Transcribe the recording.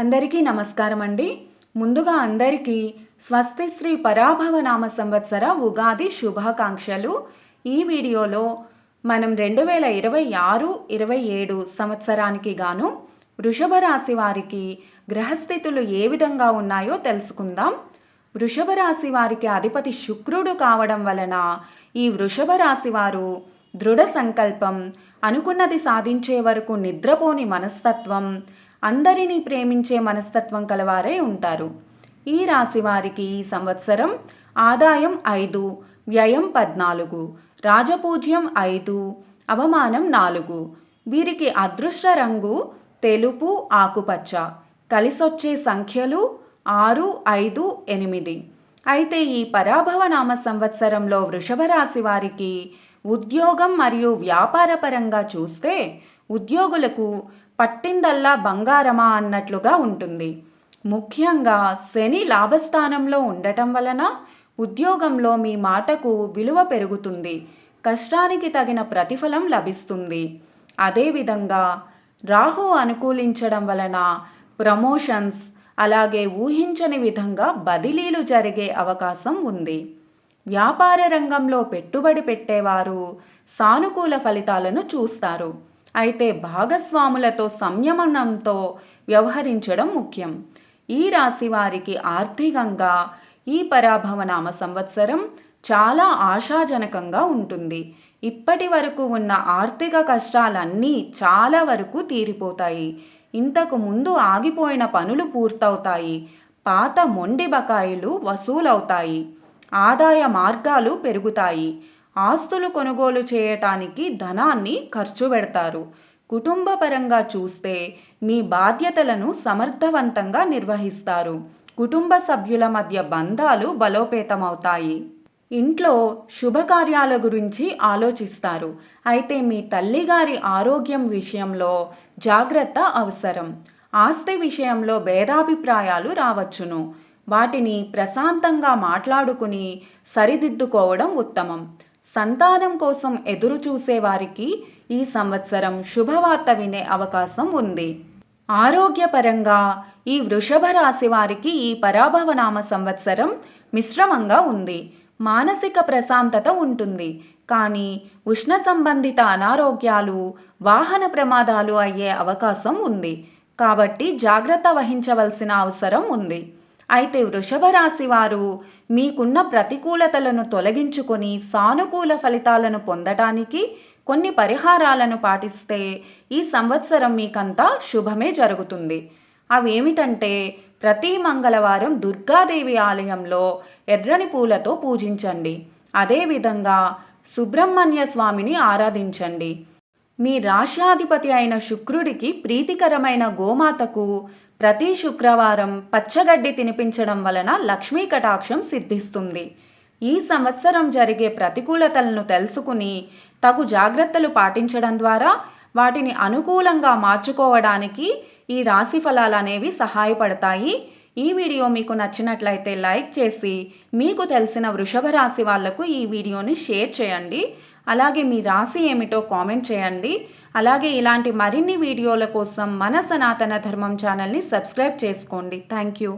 అందరికీ నమస్కారం అండి. ముందుగా అందరికీ స్వస్తి శ్రీ పరాభవ నామ సంవత్సర ఉగాది శుభాకాంక్షలు. ఈ వీడియోలో మనం 2026-27 సంవత్సరానికి గాను వృషభ రాశి వారికి గ్రహస్థితులు ఏ విధంగా ఉన్నాయో తెలుసుకుందాం. వృషభ రాశి వారికి అధిపతి శుక్రుడు కావడం వలన ఈ వృషభ రాశి వారు దృఢ సంకల్పం, అనుకున్నది సాధించే వరకు నిద్రపోని మనస్తత్వం, అందరినీ ప్రేమించే మనస్తత్వం కలవారై ఉంటారు. ఈ రాశి వారికి ఈ సంవత్సరం ఆదాయం 5, వ్యయం 14, రాజపూజ్యం 5, అవమానం 4. వీరికి అదృష్ట రంగు తెలుపు, ఆకుపచ్చ. కలిసొచ్చే సంఖ్యలు 6, 5, 8. అయితే ఈ పరాభవ నామ సంవత్సరంలో వృషభ రాశి వారికి ఉద్యోగం మరియు వ్యాపార పరంగా చూస్తే ఉద్యోగులకు పట్టిందల్లా బంగారమా అన్నట్లుగా ఉంటుంది. ముఖ్యంగా శని లాభస్థానంలో ఉండటం వలన ఉద్యోగంలో మీ మాటకు విలువ పెరుగుతుంది, కష్టానికి తగిన ప్రతిఫలం లభిస్తుంది. అదేవిధంగా రాహు అనుకూలించడం వలన ప్రమోషన్స్, అలాగే ఊహించని విధంగా బదిలీలు జరిగే అవకాశం ఉంది. వ్యాపార రంగంలో పెట్టుబడి పెట్టేవారు సానుకూల ఫలితాలను చూస్తారు. అయితే భాగస్వాములతో సంయమనంతో వ్యవహరించడం ముఖ్యం. ఈ రాశి వారికి ఆర్థికంగా ఈ పరాభవ నామ సంవత్సరం చాలా ఆశాజనకంగా ఉంటుంది. ఇప్పటి వరకు ఉన్న ఆర్థిక కష్టాలన్నీ చాలా వరకు తీరిపోతాయి. ఇంతకు ముందు ఆగిపోయిన పనులు పూర్తవుతాయి. పాత మొండి బకాయిలు వసూలవుతాయి. ఆదాయ మార్గాలు పెరుగుతాయి. ఆస్తులు కొనుగోలు చేయటానికి ధనాన్ని ఖర్చు పెడతారు. కుటుంబ పరంగా చూస్తే మీ బాధ్యతలను సమర్థవంతంగా నిర్వహిస్తారు. కుటుంబ సభ్యుల మధ్య బంధాలు బలోపేతమవుతాయి. ఇంట్లో శుభకార్యాల గురించి ఆలోచిస్తారు. అయితే మీ తల్లిగారి ఆరోగ్యం విషయంలో జాగ్రత్త అవసరం. ఆస్తి విషయంలో భేదాభిప్రాయాలు రావచ్చును. వాటిని ప్రశాంతంగా మాట్లాడుకుని సరిదిద్దుకోవడం ఉత్తమం. సంతానం కోసం ఎదురు చూసేవారికి ఈ సంవత్సరం శుభవార్త వినే అవకాశం ఉంది. ఆరోగ్యపరంగా ఈ వృషభ రాశి వారికి ఈ పరాభవ నామ సంవత్సరం మిశ్రమంగా ఉంది. మానసిక ప్రశాంతత ఉంటుంది, కానీ ఉష్ణ సంబంధిత అనారోగ్యాలు, వాహన ప్రమాదాలు అయ్యే అవకాశం ఉంది. కాబట్టి జాగ్రత్త వహించవలసిన అవసరం ఉంది. అయితే వృషభ రాశి వారు మీకున్న ప్రతికూలతలను తొలగించుకొని సానుకూల ఫలితాలను పొందటానికి కొన్ని పరిహారాలను పాటిస్తే ఈ సంవత్సరం మీకంతా శుభమే జరుగుతుంది. అవేమిటంటే, ప్రతి మంగళవారం దుర్గాదేవి ఆలయంలో ఎర్రని పూలతో పూజించండి. అదేవిధంగా సుబ్రహ్మణ్య స్వామిని ఆరాధించండి. మీ రాశ్యాధిపతి అయిన శుక్రుడికి ప్రీతికరమైన గోమాతకు ప్రతి శుక్రవారం పచ్చగడ్డి తినిపించడం వలన లక్ష్మీ కటాక్షం సిద్ధిస్తుంది. ఈ సంవత్సరం జరిగే ప్రతికూలతలను తెలుసుకుని తగు జాగ్రత్తలు పాటించడం ద్వారా వాటిని అనుకూలంగా మార్చుకోవడానికి ఈ రాశి ఫలాలు అనేవి సహాయపడతాయి. ఈ వీడియో మీకు నచ్చినట్లయితే లైక్ చేసి మీకు తెలిసిన వృషభ రాశి వాళ్లకు ఈ వీడియోని షేర్ చేయండి. అలాగే మీ రాశి ఏమిటో కామెంట్ చేయండి. అలాగే ఇలాంటి మరిన్ని వీడియోల కోసం మన సనాతన ధర్మం ఛానల్ని సబ్స్క్రైబ్ చేసుకోండి. Thank you.